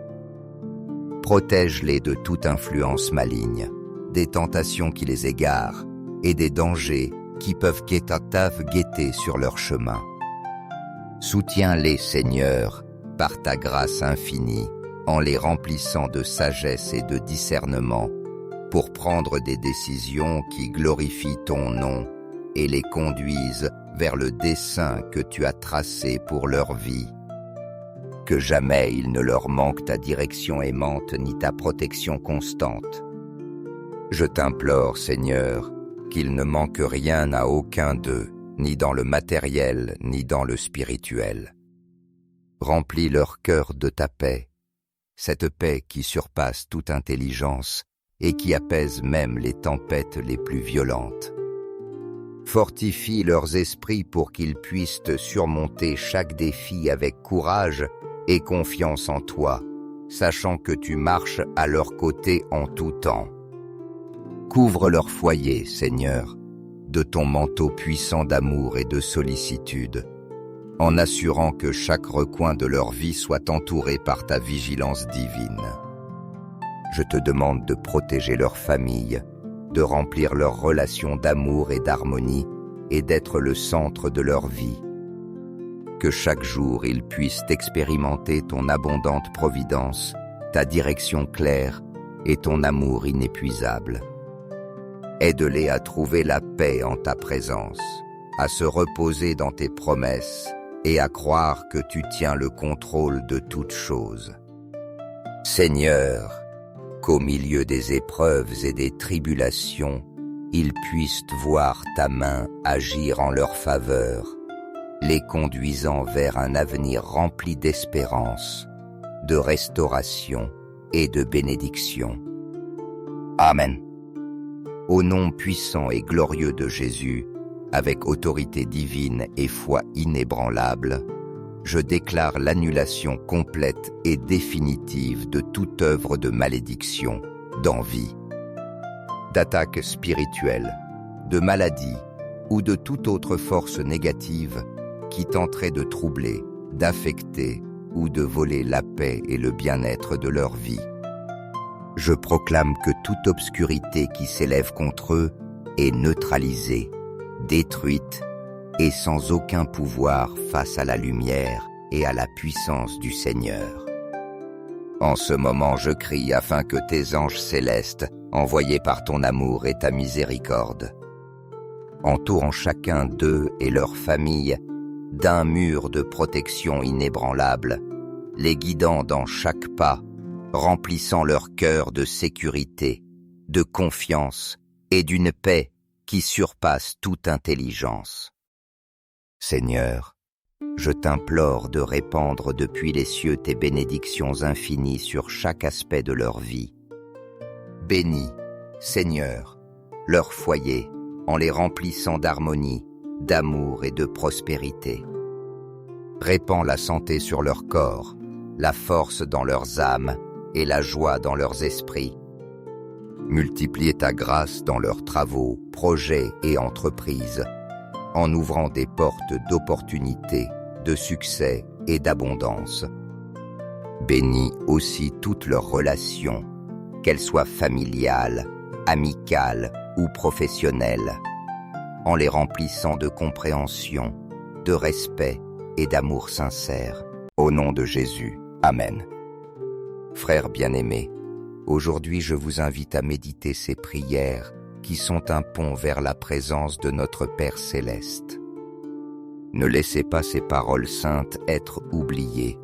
Protège-les de toute influence maligne, des tentations qui les égarent et des dangers qui peuvent guetter sur leur chemin. Soutiens-les, Seigneur, par ta grâce infinie, en les remplissant de sagesse et de discernement, pour prendre des décisions qui glorifient ton nom et les conduisent vers le dessein que tu as tracé pour leur vie. Que jamais il ne leur manque ta direction aimante ni ta protection constante. Je t'implore, Seigneur, qu'il ne manque rien à aucun d'eux, ni dans le matériel, ni dans le spirituel. Remplis leur cœur de ta paix, cette paix qui surpasse toute intelligence et qui apaise même les tempêtes les plus violentes. Fortifie leurs esprits pour qu'ils puissent surmonter chaque défi avec courage et confiance en toi, sachant que tu marches à leur côté en tout temps. Couvre leur foyer, Seigneur, de ton manteau puissant d'amour et de sollicitude, en assurant que chaque recoin de leur vie soit entouré par ta vigilance divine. Je te demande de protéger leur famille, de remplir leurs relations d'amour et d'harmonie et d'être le centre de leur vie. Que chaque jour ils puissent expérimenter ton abondante providence, ta direction claire et ton amour inépuisable. Aide-les à trouver la paix en ta présence, à se reposer dans tes promesses et à croire que tu tiens le contrôle de toutes choses. Seigneur, qu'au milieu des épreuves et des tribulations, ils puissent voir ta main agir en leur faveur, les conduisant vers un avenir rempli d'espérance, de restauration et de bénédiction. Amen. Au nom puissant et glorieux de Jésus, avec autorité divine et foi inébranlable, je déclare l'annulation complète et définitive de toute œuvre de malédiction, d'envie, d'attaque spirituelle, de maladie ou de toute autre force négative qui tenterait de troubler, d'affecter ou de voler la paix et le bien-être de leur vie. Je proclame que toute obscurité qui s'élève contre eux est neutralisée, détruite et sans aucun pouvoir face à la lumière et à la puissance du Seigneur. En ce moment, je crie afin que tes anges célestes, envoyés par ton amour et ta miséricorde, entourant chacun d'eux et leur famille d'un mur de protection inébranlable, les guidant dans chaque pas, remplissant leur cœur de sécurité, de confiance et d'une paix qui surpasse toute intelligence. Seigneur, je t'implore de répandre depuis les cieux tes bénédictions infinies sur chaque aspect de leur vie. Bénis, Seigneur, leur foyer en les remplissant d'harmonie, d'amour et de prospérité. Répands la santé sur leur corps, la force dans leurs âmes et la joie dans leurs esprits. Multiplie ta grâce dans leurs travaux, projets et entreprises, en ouvrant des portes d'opportunités, de succès et d'abondance. Bénis aussi toutes leurs relations, qu'elles soient familiales, amicales ou professionnelles, en les remplissant de compréhension, de respect et d'amour sincère. Au nom de Jésus. Amen. Frères bien-aimés, aujourd'hui je vous invite à méditer ces prières qui sont un pont vers la présence de notre Père Céleste. Ne laissez pas ces paroles saintes être oubliées,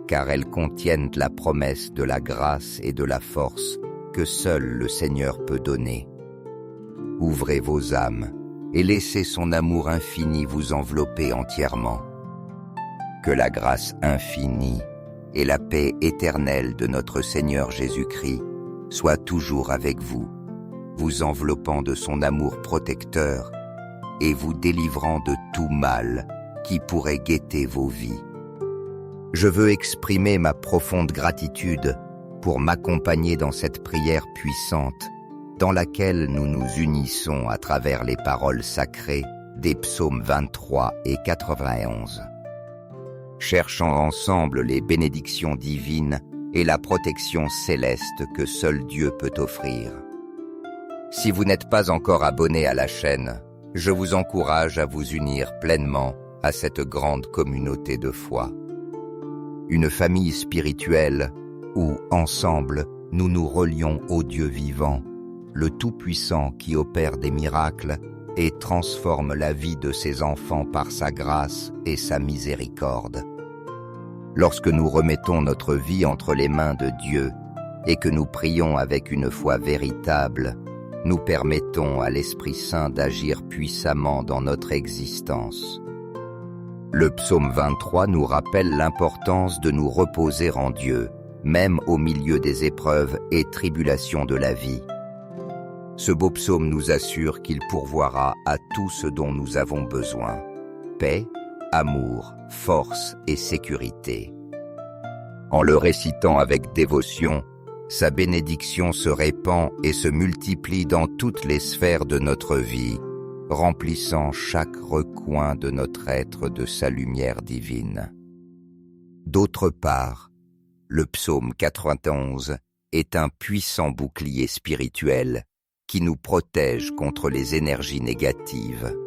car elles contiennent la promesse de la grâce et de la force que seul le Seigneur peut donner. ouvrez vos âmes et laissez son amour infini vous envelopper entièrement. Que la grâce infinie et la paix éternelle de notre Seigneur Jésus-Christ soient toujours avec vous, vous enveloppant de son amour protecteur et vous délivrant de tout mal qui pourrait guetter vos vies. Je veux exprimer ma profonde gratitude pour m'accompagner dans cette prière puissante dans laquelle nous nous unissons à travers les paroles sacrées des psaumes 23 et 91. Cherchant ensemble les bénédictions divines et la protection céleste que seul Dieu peut offrir. Si vous n'êtes pas encore abonné à la chaîne, je vous encourage à vous unir pleinement à cette grande communauté de foi. Une famille spirituelle où, ensemble, nous nous relions au Dieu vivant, le Tout-Puissant qui opère des miracles et transforme la vie de ses enfants par sa grâce et sa miséricorde. Lorsque nous remettons notre vie entre les mains de Dieu et que nous prions avec une foi véritable, nous permettons à l'Esprit Saint d'agir puissamment dans notre existence. Le psaume 23 nous rappelle l'importance de nous reposer en Dieu, même au milieu des épreuves et tribulations de la vie. Ce beau psaume nous assure qu'il pourvoira à tout ce dont nous avons besoin: paix, amour, force et sécurité. En le récitant avec dévotion, sa bénédiction se répand et se multiplie dans toutes les sphères de notre vie, remplissant chaque recoin de notre être de sa lumière divine. D'autre part, le psaume 91 est un puissant bouclier spirituel qui nous protège contre les énergies négatives,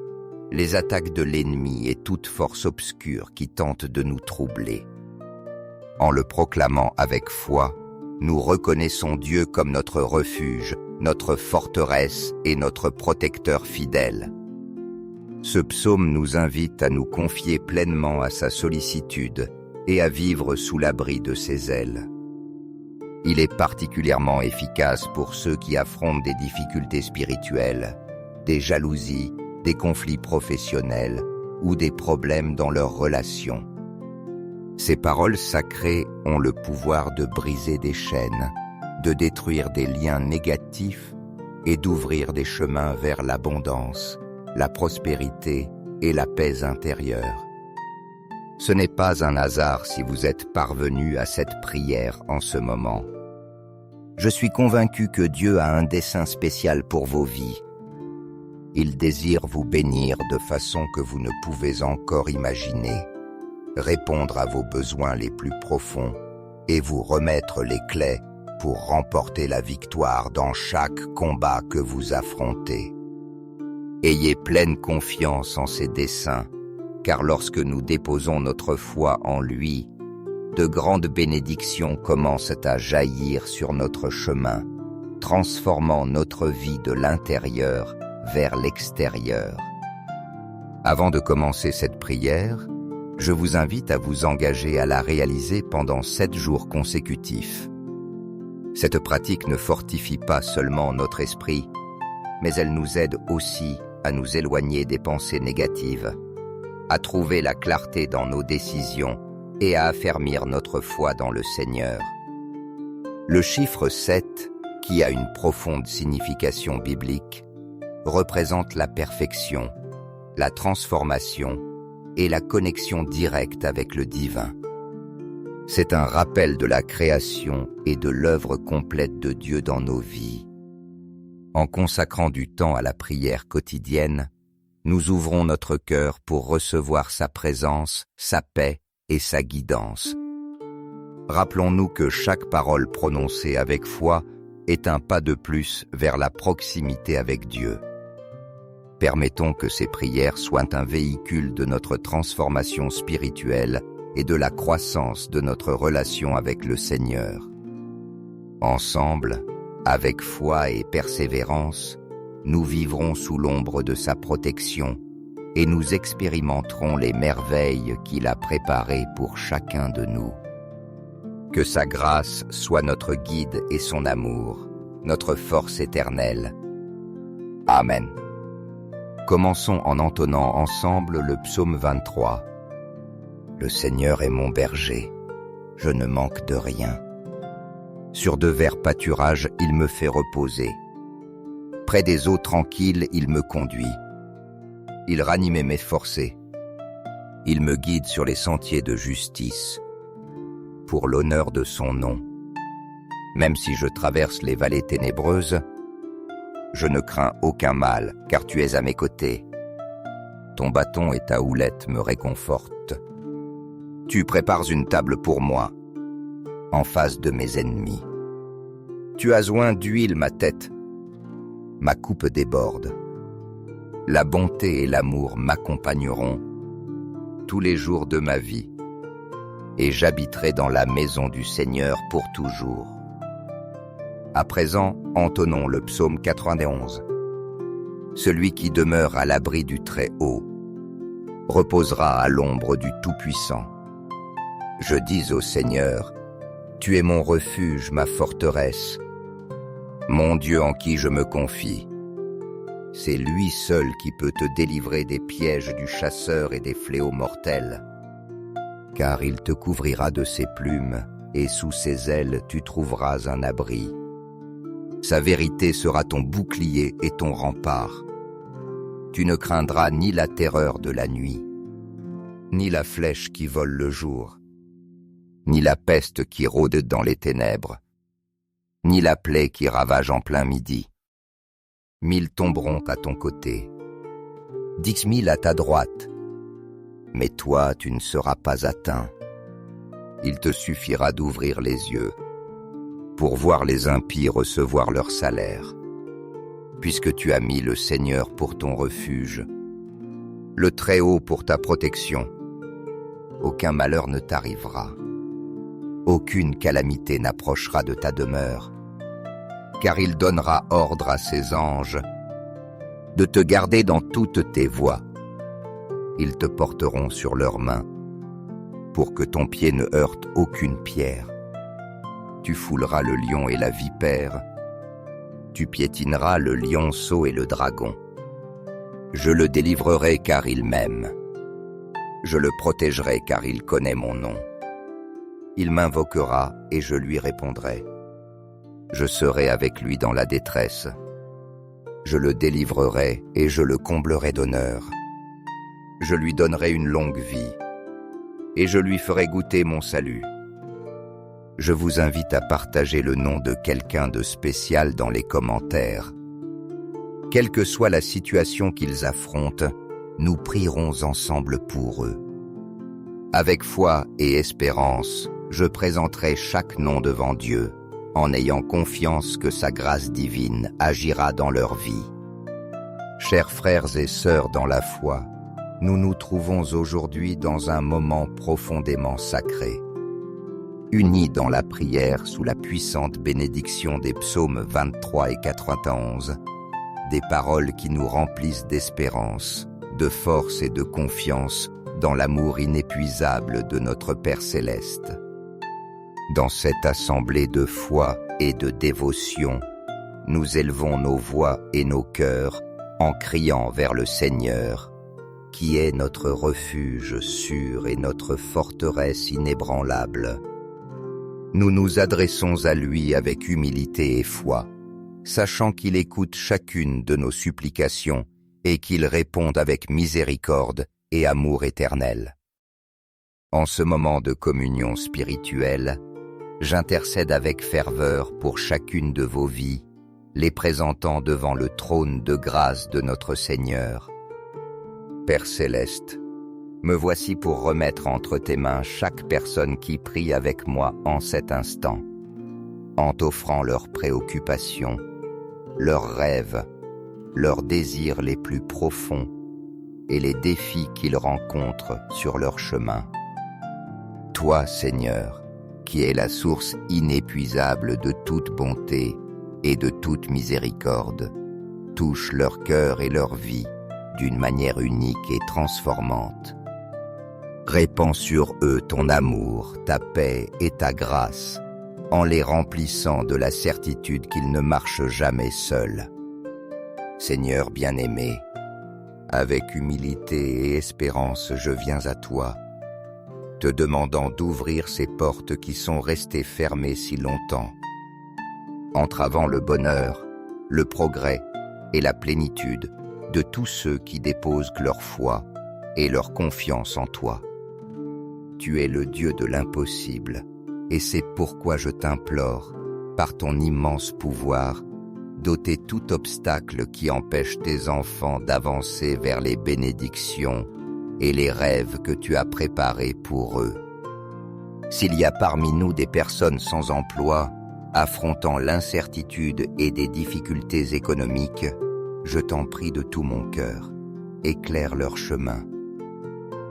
les attaques de l'ennemi et toute force obscure qui tente de nous troubler. En le proclamant avec foi, nous reconnaissons Dieu comme notre refuge, notre forteresse et notre protecteur fidèle. Ce psaume nous invite à nous confier pleinement à sa sollicitude et à vivre sous l'abri de ses ailes. Il est particulièrement efficace pour ceux qui affrontent des difficultés spirituelles, des jalousies, des conflits professionnels ou des problèmes dans leurs relations. Ces paroles sacrées ont le pouvoir de briser des chaînes, de détruire des liens négatifs et d'ouvrir des chemins vers l'abondance, la prospérité et la paix intérieure. Ce n'est pas un hasard si vous êtes parvenus à cette prière en ce moment. Je suis convaincu que Dieu a un dessein spécial pour vos vies. Il désire vous bénir de façon que vous ne pouvez encore imaginer, répondre à vos besoins les plus profonds et vous remettre les clés pour remporter la victoire dans chaque combat que vous affrontez. Ayez pleine confiance en ses desseins, car lorsque nous déposons notre foi en lui, de grandes bénédictions commencent à jaillir sur notre chemin, transformant notre vie de l'intérieur vers l'extérieur. Avant de commencer cette prière, je vous invite à vous engager à la réaliser pendant 7 jours consécutifs. Cette pratique ne fortifie pas seulement notre esprit, mais elle nous aide aussi à nous éloigner des pensées négatives, à trouver la clarté dans nos décisions et à affermir notre foi dans le Seigneur. Le chiffre 7, qui a une profonde signification biblique, représente la perfection, la transformation et la connexion directe avec le divin. C'est un rappel de la création et de l'œuvre complète de Dieu dans nos vies. En consacrant du temps à la prière quotidienne, nous ouvrons notre cœur pour recevoir sa présence, sa paix et sa guidance. Rappelons-nous que chaque parole prononcée avec foi est un pas de plus vers la proximité avec Dieu. Permettons que ces prières soient un véhicule de notre transformation spirituelle et de la croissance de notre relation avec le Seigneur. Ensemble, avec foi et persévérance, nous vivrons sous l'ombre de sa protection et nous expérimenterons les merveilles qu'il a préparées pour chacun de nous. Que sa grâce soit notre guide et son amour, notre force éternelle. Amen. Commençons en entonnant ensemble le psaume 23. Le Seigneur est mon berger, je ne manque de rien. Sur de verts pâturages, il me fait reposer. Près des eaux tranquilles, il me conduit. Il ranime mes forcés. Il me guide sur les sentiers de justice, pour l'honneur de son nom. Même si je traverse les vallées ténébreuses, je ne crains aucun mal, car tu es à mes côtés. Ton bâton et ta houlette me réconfortent. Tu prépares une table pour moi, en face de mes ennemis. Tu as oint d'huile ma tête, ma coupe déborde. La bonté et l'amour m'accompagneront tous les jours de ma vie, et j'habiterai dans la maison du Seigneur pour toujours. À présent, entonnons le psaume 91. Celui qui demeure à l'abri du Très-Haut reposera à l'ombre du Tout-Puissant. Je dis au Seigneur, tu es mon refuge, ma forteresse, mon Dieu en qui je me confie. C'est lui seul qui peut te délivrer des pièges du chasseur et des fléaux mortels. Car il te couvrira de ses plumes, et sous ses ailes tu trouveras un abri. Sa vérité sera ton bouclier et ton rempart. Tu ne craindras ni la terreur de la nuit, ni la flèche qui vole le jour, ni la peste qui rôde dans les ténèbres, ni la plaie qui ravage en plein midi. 1000 tomberont à ton côté, 10 000 à ta droite, mais toi tu ne seras pas atteint. Il te suffira d'ouvrir les yeux pour voir les impies recevoir leur salaire, puisque tu as mis le Seigneur pour ton refuge, le Très-Haut pour ta protection. Aucun malheur ne t'arrivera, aucune calamité n'approchera de ta demeure, car il donnera ordre à ses anges de te garder dans toutes tes voies. Ils te porteront sur leurs mains, pour que ton pied ne heurte aucune pierre. Tu fouleras le lion et la vipère, tu piétineras le lionceau et le dragon. Je le délivrerai car il m'aime, je le protégerai car il connaît mon nom. Il m'invoquera et je lui répondrai. Je serai avec lui dans la détresse. Je le délivrerai et je le comblerai d'honneur. Je lui donnerai une longue vie et je lui ferai goûter mon salut. Je vous invite à partager le nom de quelqu'un de spécial dans les commentaires. Quelle que soit la situation qu'ils affrontent, nous prierons ensemble pour eux. Avec foi et espérance, je présenterai chaque nom devant Dieu, en ayant confiance que sa grâce divine agira dans leur vie. Chers frères et sœurs dans la foi, nous nous trouvons aujourd'hui dans un moment profondément sacré. Unis dans la prière sous la puissante bénédiction des psaumes 23 et 91, des paroles qui nous remplissent d'espérance, de force et de confiance dans l'amour inépuisable de notre Père Céleste. Dans cette assemblée de foi et de dévotion, nous élevons nos voix et nos cœurs en criant vers le Seigneur, qui est notre refuge sûr et notre forteresse inébranlable. Nous nous adressons à lui avec humilité et foi, sachant qu'il écoute chacune de nos supplications et qu'il répond avec miséricorde et amour éternel. En ce moment de communion spirituelle, j'intercède avec ferveur pour chacune de vos vies, les présentant devant le trône de grâce de notre Seigneur. Père Céleste, me voici pour remettre entre tes mains chaque personne qui prie avec moi en cet instant, en t'offrant leurs préoccupations, leurs rêves, leurs désirs les plus profonds et les défis qu'ils rencontrent sur leur chemin. Toi, Seigneur, qui es la source inépuisable de toute bonté et de toute miséricorde, touche leur cœur et leur vie d'une manière unique et transformante. Répands sur eux ton amour, ta paix et ta grâce, en les remplissant de la certitude qu'ils ne marchent jamais seuls. Seigneur bien-aimé, avec humilité et espérance je viens à toi, te demandant d'ouvrir ces portes qui sont restées fermées si longtemps, entravant le bonheur, le progrès et la plénitude de tous ceux qui déposent leur foi et leur confiance en toi. Tu es le Dieu de l'impossible, et c'est pourquoi je t'implore, par ton immense pouvoir, d'ôter tout obstacle qui empêche tes enfants d'avancer vers les bénédictions et les rêves que tu as préparés pour eux. S'il y a parmi nous des personnes sans emploi, affrontant l'incertitude et des difficultés économiques, je t'en prie de tout mon cœur, éclaire leur chemin.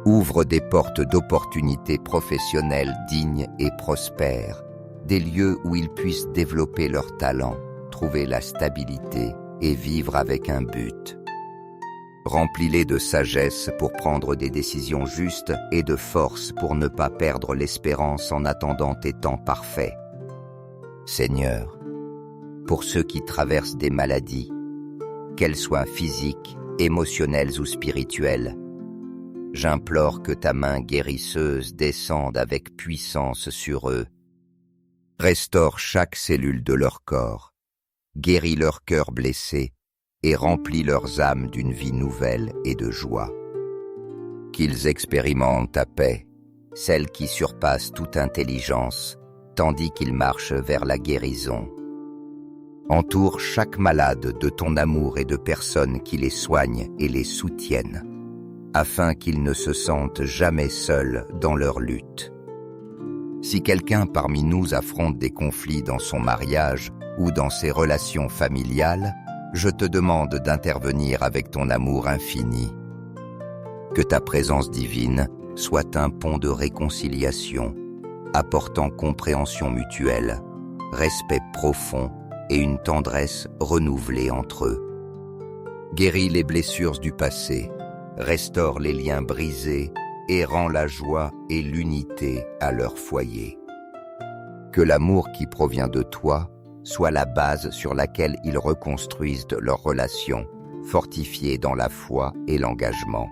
Ouvre des portes d'opportunités professionnelles dignes et prospères, des lieux où ils puissent développer leurs talents, trouver la stabilité et vivre avec un but. Remplis-les de sagesse pour prendre des décisions justes et de force pour ne pas perdre l'espérance en attendant tes temps parfaits. Seigneur, pour ceux qui traversent des maladies, qu'elles soient physiques, émotionnelles ou spirituelles, j'implore que ta main guérisseuse descende avec puissance sur eux. Restaure chaque cellule de leur corps, guéris leur cœur blessé et remplis leurs âmes d'une vie nouvelle et de joie. Qu'ils expérimentent ta paix, celle qui surpasse toute intelligence, tandis qu'ils marchent vers la guérison. Entoure chaque malade de ton amour et de personnes qui les soignent et les soutiennent, afin qu'ils ne se sentent jamais seuls dans leur lutte. Si quelqu'un parmi nous affronte des conflits dans son mariage ou dans ses relations familiales, je te demande d'intervenir avec ton amour infini. Que ta présence divine soit un pont de réconciliation, apportant compréhension mutuelle, respect profond et une tendresse renouvelée entre eux. Guéris les blessures du passé, restaure les liens brisés et rend la joie et l'unité à leur foyer. Que l'amour qui provient de toi soit la base sur laquelle ils reconstruisent leurs relations, fortifiées dans la foi et l'engagement.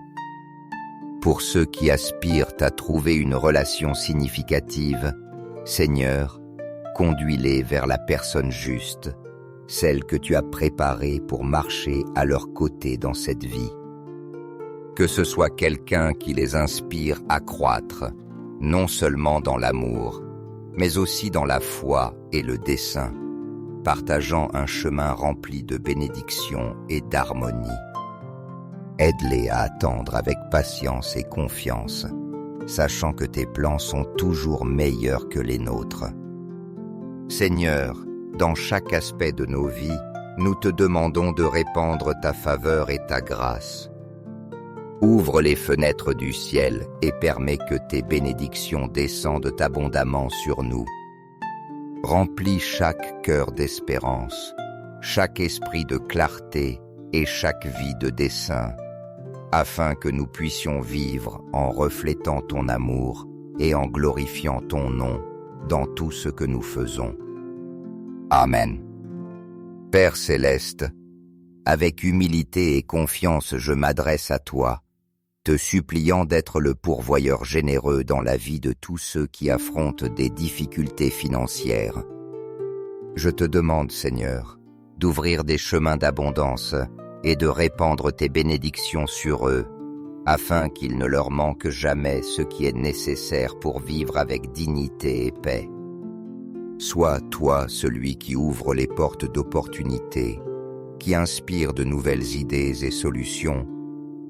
Pour ceux qui aspirent à trouver une relation significative, Seigneur, conduis-les vers la personne juste, celle que tu as préparée pour marcher à leur côté dans cette vie. Que ce soit quelqu'un qui les inspire à croître, non seulement dans l'amour, mais aussi dans la foi et le dessein, partageant un chemin rempli de bénédictions et d'harmonie. Aide-les à attendre avec patience et confiance, sachant que tes plans sont toujours meilleurs que les nôtres. Seigneur, dans chaque aspect de nos vies, nous te demandons de répandre ta faveur et ta grâce. Ouvre les fenêtres du ciel et permets que tes bénédictions descendent abondamment sur nous. Remplis chaque cœur d'espérance, chaque esprit de clarté et chaque vie de dessein, afin que nous puissions vivre en reflétant ton amour et en glorifiant ton nom dans tout ce que nous faisons. Amen. Père céleste, avec humilité et confiance je m'adresse à toi, te suppliant d'être le pourvoyeur généreux dans la vie de tous ceux qui affrontent des difficultés financières. Je te demande, Seigneur, d'ouvrir des chemins d'abondance et de répandre tes bénédictions sur eux, afin qu'il ne leur manque jamais ce qui est nécessaire pour vivre avec dignité et paix. Sois toi celui qui ouvre les portes d'opportunités, qui inspire de nouvelles idées et solutions,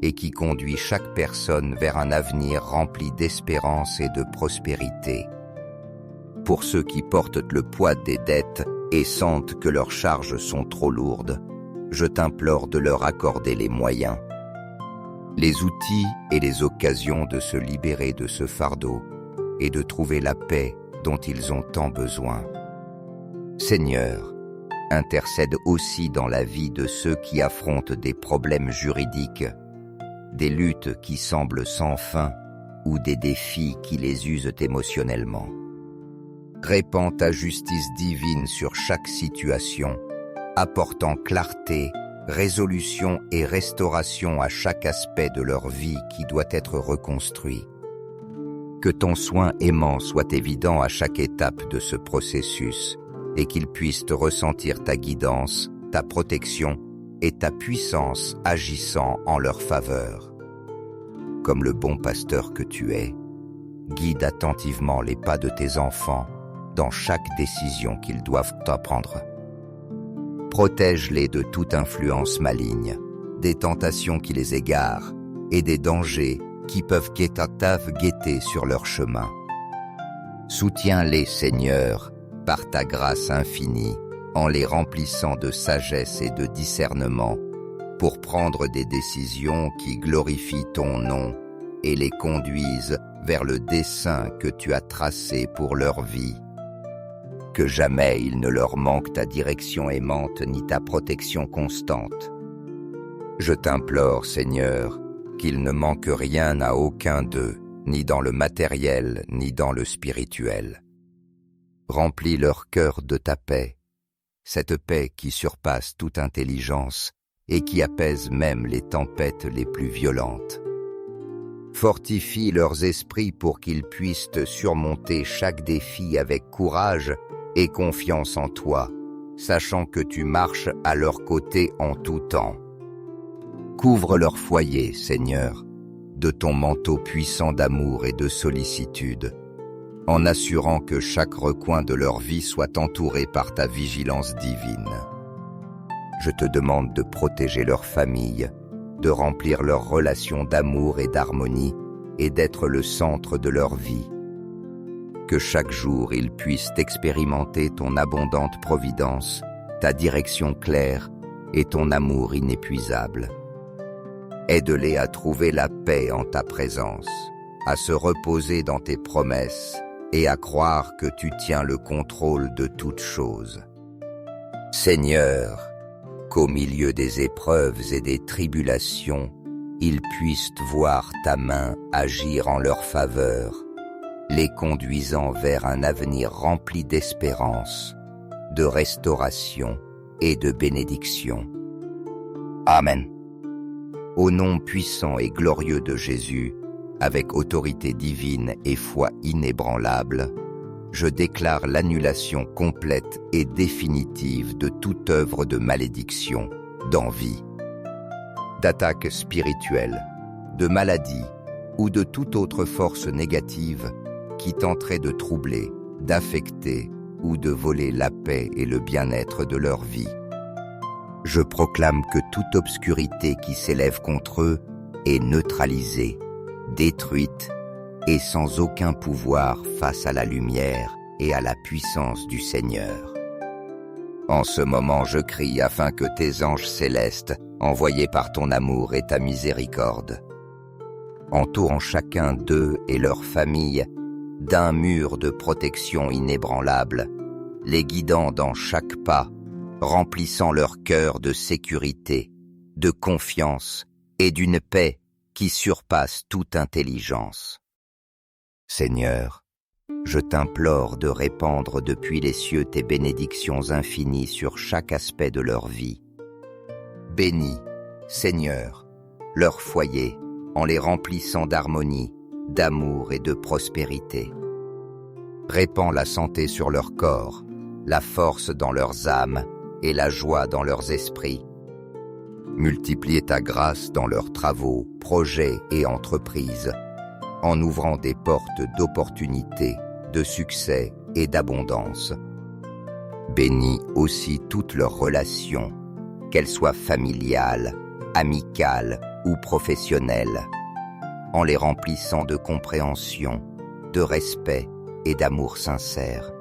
et qui conduit chaque personne vers un avenir rempli d'espérance et de prospérité. Pour ceux qui portent le poids des dettes et sentent que leurs charges sont trop lourdes, je t'implore de leur accorder les moyens, les outils et les occasions de se libérer de ce fardeau et de trouver la paix dont ils ont tant besoin. Seigneur, intercède aussi dans la vie de ceux qui affrontent des problèmes juridiques, des luttes qui semblent sans fin ou des défis qui les usent émotionnellement. Répands ta justice divine sur chaque situation, apportant clarté résolution et restauration à chaque aspect de leur vie qui doit être reconstruit. Que ton soin aimant soit évident à chaque étape de ce processus et qu'ils puissent ressentir ta guidance, ta protection et ta puissance agissant en leur faveur. Comme le bon pasteur que tu es, guide attentivement les pas de tes enfants dans chaque décision qu'ils doivent prendre. Protège-les de toute influence maligne, des tentations qui les égarent et des dangers qui peuvent guetter sur leur chemin. Soutiens-les, Seigneur, par ta grâce infinie, en les remplissant de sagesse et de discernement, pour prendre des décisions qui glorifient ton nom et les conduisent vers le dessein que tu as tracé pour leur vie. Que jamais il ne leur manque ta direction aimante ni ta protection constante. Je t'implore, Seigneur, qu'il ne manque rien à aucun d'eux, ni dans le matériel, ni dans le spirituel. Remplis leur cœur de ta paix, cette paix qui surpasse toute intelligence et qui apaise même les tempêtes les plus violentes. Fortifie leurs esprits pour qu'ils puissent surmonter chaque défi avec courage et confiance en toi, sachant que tu marches à leur côté en tout temps. Couvre leur foyer, Seigneur, de ton manteau puissant d'amour et de sollicitude, en assurant que chaque recoin de leur vie soit entouré par ta vigilance divine. Je te demande de protéger leur famille, de remplir leurs relations d'amour et d'harmonie et d'être le centre de leur vie. Que chaque jour ils puissent expérimenter ton abondante providence, ta direction claire et ton amour inépuisable. Aide-les à trouver la paix en ta présence, à se reposer dans tes promesses et à croire que tu tiens le contrôle de toutes choses. Seigneur, qu'au milieu des épreuves et des tribulations, ils puissent voir ta main agir en leur faveur, les conduisant vers un avenir rempli d'espérance, de restauration et de bénédiction. Amen. Au nom puissant et glorieux de Jésus, avec autorité divine et foi inébranlable, je déclare l'annulation complète et définitive de toute œuvre de malédiction, d'envie, d'attaque spirituelle, de maladie ou de toute autre force négative qui tenterait de troubler, d'affecter ou de voler la paix et le bien-être de leur vie. Je proclame que toute obscurité qui s'élève contre eux est neutralisée, détruite et sans aucun pouvoir face à la lumière et à la puissance du Seigneur. En ce moment, je crie afin que tes anges célestes, envoyés par ton amour et ta miséricorde, entourant chacun d'eux et leur famille d'un mur de protection inébranlable, les guidant dans chaque pas, remplissant leur cœur de sécurité, de confiance et d'une paix qui surpasse toute intelligence. Seigneur, je t'implore de répandre depuis les cieux tes bénédictions infinies sur chaque aspect de leur vie. Bénis, Seigneur, leur foyer en les remplissant d'harmonie, d'amour et de prospérité. Répands la santé sur leur corps, la force dans leurs âmes et la joie dans leurs esprits. Multiplie ta grâce dans leurs travaux, projets et entreprises, en ouvrant des portes d'opportunités, de succès et d'abondance. Bénis aussi toutes leurs relations, qu'elles soient familiales, amicales ou professionnelles, en les remplissant de compréhension, de respect et d'amour sincère.